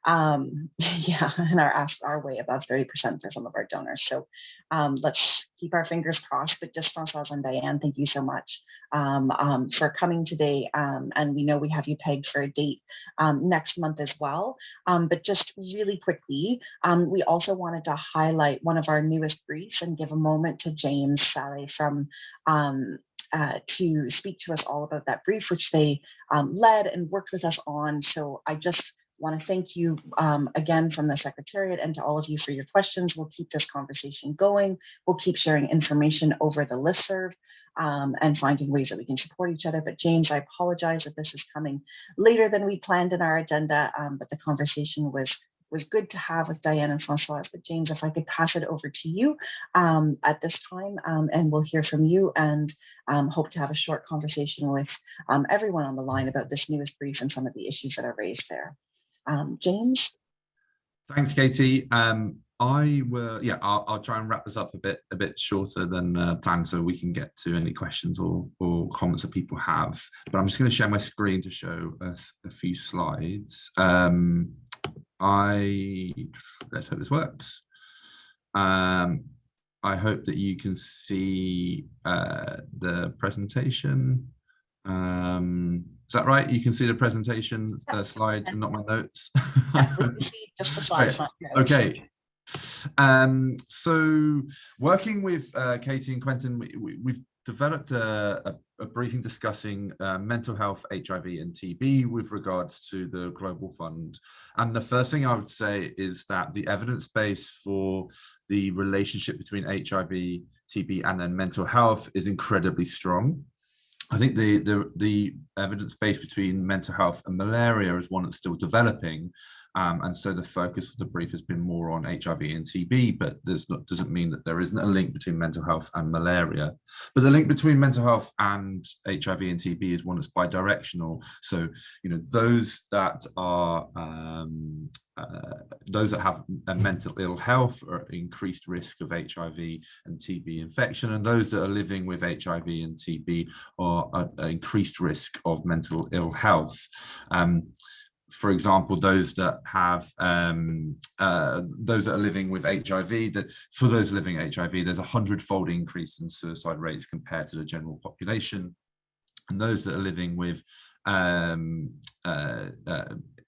S2: Yeah, and are way above 30% for some of our donors. So let's keep our fingers crossed. But just Francoise and Diane, thank you so much for coming today. And we know we have you pegged for a date next month as well. But just really quickly, we also wanted to highlight one of our newest briefs and give a moment to James Saleh from to speak to us all about that brief, which they led and worked with us on. So I just want to thank you again from the Secretariat, and to all of you for your questions. We'll keep this conversation going. We'll keep sharing information over the listserv and finding ways that we can support each other. But James, I apologize that this is coming later than we planned in our agenda, but the conversation was good to have with Diane and Francoise. But James, if I could pass it over to you at this time, and we'll hear from you, and hope to have a short conversation with everyone on the line about this newest brief and some of the issues that are raised there. James.
S8: Thanks, Katie. I'll try and wrap this up a bit shorter than planned, so we can get to any questions or comments that people have. But I'm just going to share my screen to show a few slides. Let's hope this works. I hope that you can see the presentation. Is that right? You can see the presentation slides and not my notes?
S2: Just the slides, not notes.
S8: Okay. So working with Katie and Quentin, we've developed a briefing discussing mental health, HIV and TB with regards to the Global Fund. And the first thing I would say is that the evidence base for the relationship between HIV, TB and then mental health is incredibly strong. I think the evidence base between mental health and malaria is one that's still developing, And so the focus of the brief has been more on HIV and TB, but doesn't mean that there isn't a link between mental health and malaria. But the link between mental health and HIV and TB is one that's bidirectional. So, those that are those that have a mental ill health are at increased risk of HIV and TB infection, and those that are living with HIV and TB are at increased risk of mental ill health. For example, those that have those that are living with HIV, for those living with HIV, there's a 100-fold increase in suicide rates compared to the general population. And those that are living with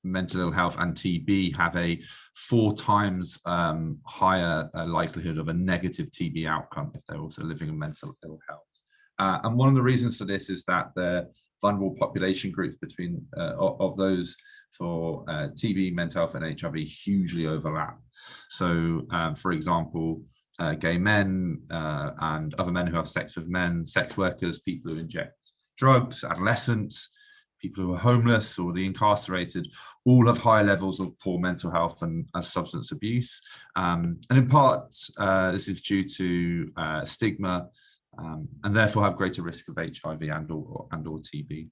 S8: mental ill health and TB have a 4 times higher likelihood of a negative TB outcome if they're also living with mental ill health. And one of the reasons for this is that the vulnerable population groups between of those for TB, mental health, and HIV hugely overlap. So, for example, gay men and other men who have sex with men, sex workers, people who inject drugs, adolescents, people who are homeless or the incarcerated, all have high levels of poor mental health and substance abuse. And in part, this is due to stigma, and therefore have greater risk of HIV and or TB.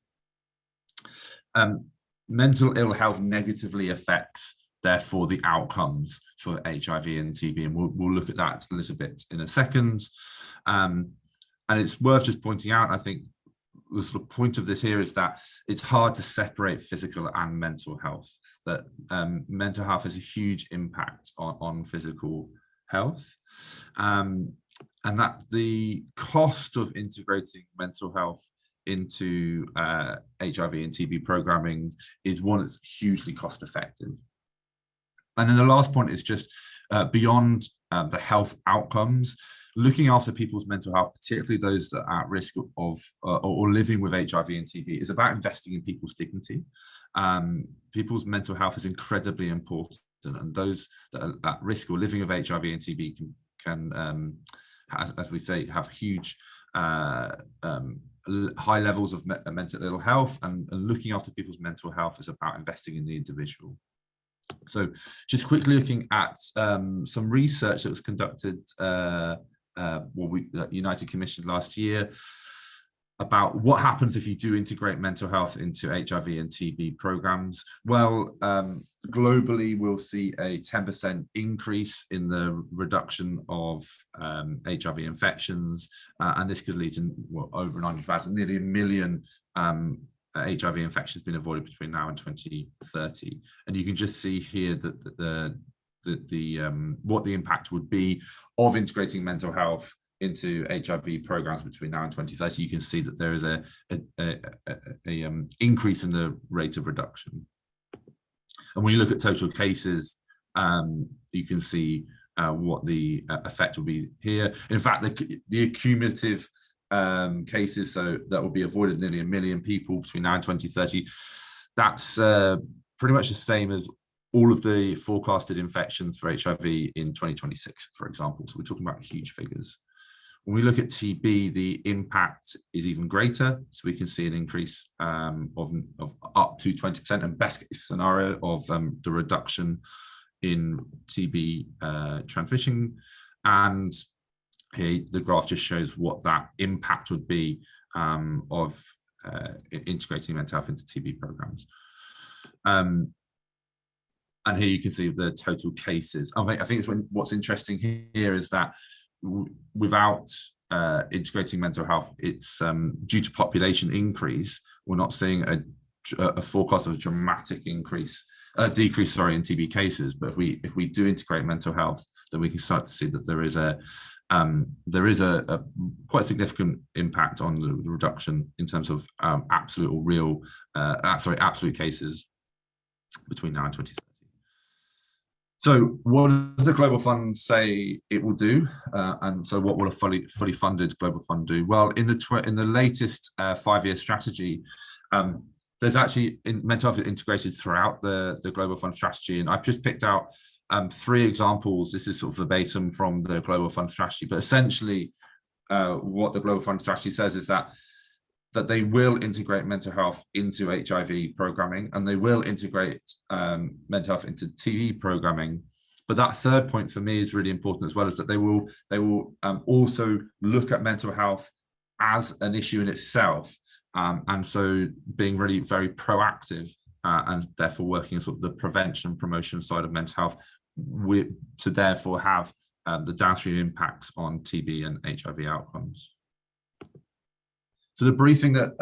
S8: Mental ill health negatively affects, therefore, the outcomes for HIV and TB, and we'll look at that a little bit in a second. And it's worth just pointing out, I think, the sort of point of this here is that it's hard to separate physical and mental health, that mental health has a huge impact on physical health, and that the cost of integrating mental health into HIV and TB programming is one that's hugely cost effective. And then the last point is just beyond the health outcomes, looking after people's mental health, particularly those that are at risk of or living with HIV and TB, is about investing in people's dignity. People's mental health is incredibly important, and those that are at risk or living with HIV and TB can as we say, have huge high levels of mental ill health, and looking after people's mental health is about investing in the individual. So just quickly looking at some research that was conducted, United commissioned last year, about what happens if you do integrate mental health into HIV and TB programs. Well, globally, we'll see a 10% increase in the reduction of HIV infections, and this could lead to over 900,000, nearly 1 million HIV infections being avoided between now and 2030. And you can just see here that what the impact would be of integrating mental health into HIV programs between now and 2030. You can see that there is a increase in the rate of reduction. And when you look at total cases, you can see what the effect will be here. In fact, the cumulative cases, so that will be avoided, nearly 1 million people between now and 2030. That's pretty much the same as all of the forecasted infections for HIV in 2026, for example. So we're talking about huge figures. When we look at TB, the impact is even greater. So we can see an increase of up to 20%, and best case scenario of the reduction in TB transmission. And here the graph just shows what that impact would be of integrating mental health into TB programs. And here you can see the total cases. I think what's interesting here is that without integrating mental health, it's due to population increase, we're not seeing a forecast of a dramatic decrease in TB cases. But if we do integrate mental health, then we can start to see that there is a quite significant impact on the reduction in terms of absolute or real absolute cases between now and 2030. So what does the Global Fund say it will do? And so what will a fully funded Global Fund do? Well, in the latest 5-year strategy, there's actually mental health integrated throughout the Global Fund strategy. And I've just picked out 3 examples. This is sort of verbatim from the Global Fund strategy, but essentially what the Global Fund strategy says is that that they will integrate mental health into HIV programming, and they will integrate mental health into TV programming. But that third point for me is really important as well, is that they will also look at mental health as an issue in itself, and so being really very proactive and therefore working on sort of the prevention and promotion side of mental health, to therefore have the downstream impacts on TB and HIV outcomes. So the briefing that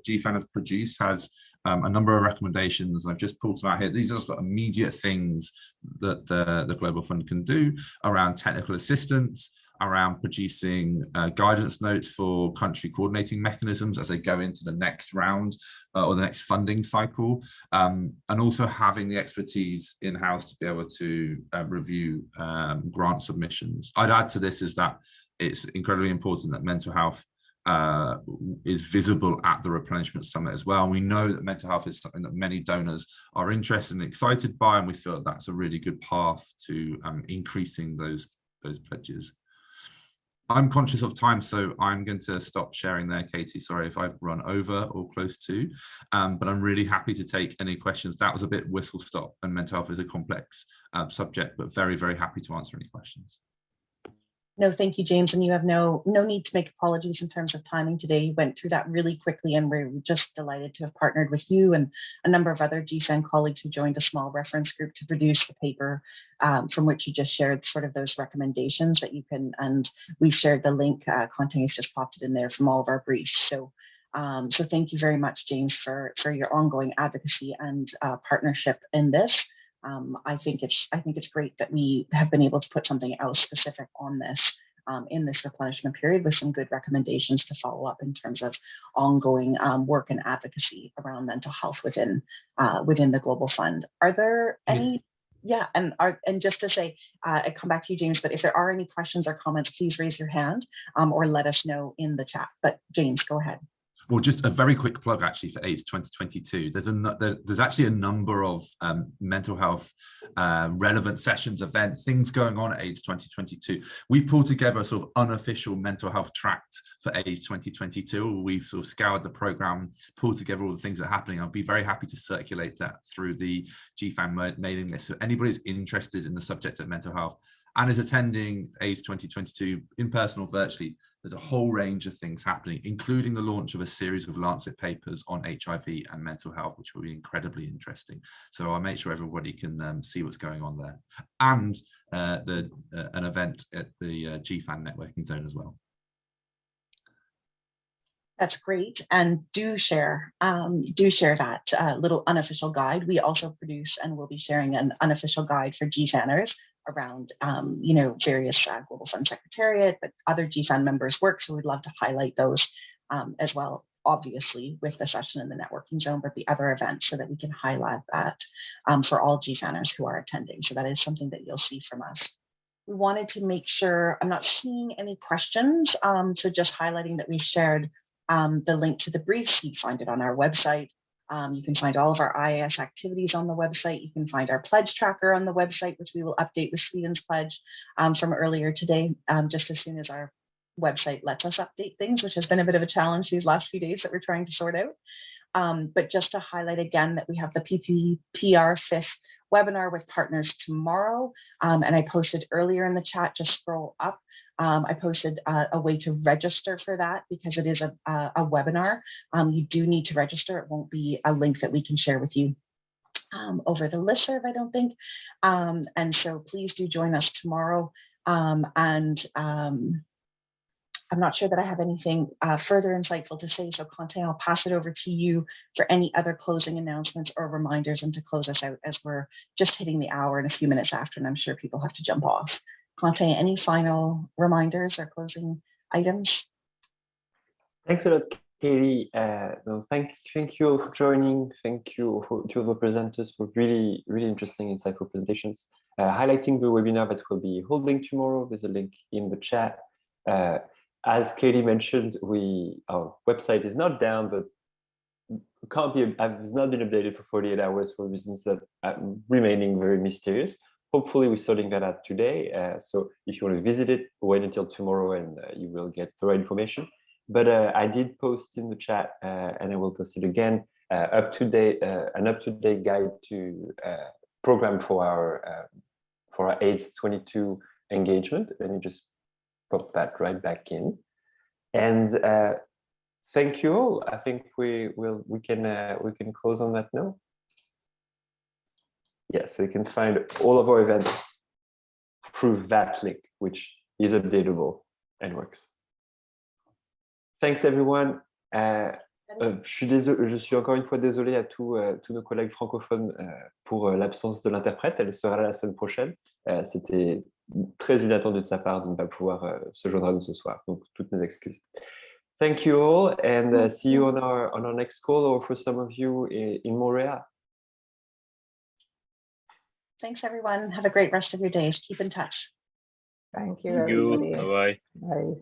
S8: GFAN has produced has a number of recommendations. I've just pulled some out here. These are sort of immediate things that the Global Fund can do around technical assistance, around producing guidance notes for country coordinating mechanisms as they go into the next round or the next funding cycle, and also having the expertise in-house to be able to review grant submissions. I'd add to this is that it's incredibly important that mental health is visible at the Replenishment Summit as well. And we know that mental health is something that many donors are interested and excited by, and we feel that that's a really good path to increasing those pledges. I'm conscious of time, so I'm going to stop sharing there, Katie. Sorry if I've run over or close to, but I'm really happy to take any questions. That was a bit whistle stop, and mental health is a complex subject, but very, very happy to answer any questions.
S2: No, thank you, James. And you have no need to make apologies in terms of timing today. You went through that really quickly, and we're just delighted to have partnered with you and a number of other GFAN colleagues who joined a small reference group to produce the paper from which you just shared sort of those recommendations that you can, and we've shared the link. Conte has just popped it in there from all of our briefs. So thank you very much, James, for your ongoing advocacy and partnership in this. I think it's great that we have been able to put something else specific on this in this replenishment period with some good recommendations to follow up in terms of ongoing work and advocacy around mental health within the Global Fund. Are there any? Yeah, and just to say, I come back to you, James, but if there are any questions or comments, please raise your hand or let us know in the chat. But James, go ahead.
S8: Well, just a very quick plug actually for AIDS 2022. There's actually a number of mental health relevant sessions, events, things going on at AIDS 2022. We pulled together a sort of unofficial mental health tract for AIDS 2022. We've sort of scoured the program, pulled together all the things that are happening. I'll be very happy to circulate that through the GFAN mailing list. So anybody's interested in the subject of mental health and is attending AIDS 2022 in person or virtually, there's a whole range of things happening, including the launch of a series of Lancet papers on HIV and mental health, which will be incredibly interesting. So I'll make sure everybody can see what's going on there, and an event at the GFAN networking zone as well.
S2: That's great, and do share that little unofficial guide. We also produce and will be sharing an unofficial guide for GFANers around various Global Fund Secretariat, but other GFAN members' work. So we'd love to highlight those as well, obviously with the session in the networking zone, but the other events, so that we can highlight that for all GFANers who are attending. So that is something that you'll see from us. We wanted to make sure, I'm not seeing any questions, so just highlighting that we've shared the link to the brief. You can find it on our website. You can find all of our IAS activities on the website. You can find our pledge tracker on the website, which we will update with Sweden's pledge from earlier today, just as soon as our website lets us update things, which has been a bit of a challenge these last few days that we're trying to sort out. But just to highlight again that we have the PPPR 5th webinar with partners tomorrow. And I posted earlier in the chat, just scroll up. I posted a way to register for that because it is a webinar. You do need to register. It won't be a link that we can share with you over the listserv, I don't think. And so please do join us tomorrow. I'm not sure that I have anything further insightful to say, so Conte, I'll pass it over to you for any other closing announcements or reminders and to close us out, as we're just hitting the hour and a few minutes after, and I'm sure people have to jump off. Conte, any final reminders or closing items?
S1: Thanks a lot, Katie. Thank you all for joining. Thank you to the presenters for really, really interesting, insightful presentations. Highlighting the webinar that we'll be holding tomorrow, there's a link in the chat. As Katie mentioned, our website is not down, but has not been updated for 48 hours for reasons that are remaining very mysterious. Hopefully, we're sorting that out today. So if you want to visit it, wait until tomorrow and you will get the right information. but I did post in the chat, and I will post it again, an up-to-date guide to program for our AIDS 22 engagement. Let me just pop that right back in. And thank you all. I think we can close on that note. Yeah, so you can find all of our events through that link, which is updatable and works. Thanks everyone. Je suis encore une fois désolé à tous nos collègues francophones pour l'absence de l'interprète. Elle sera là la semaine prochaine. C'était très inattendu de sa part de ne pas pouvoir se joindre à nous ce soir. Donc, toutes mes excuses. Thank you all, and see you on our next call, or for some of you in Montreal.
S2: Thanks, everyone. Have a great rest of your days. Keep in touch.
S9: Thank you,
S4: Thank you.
S9: everybody.
S4: Bye-bye.
S9: Bye.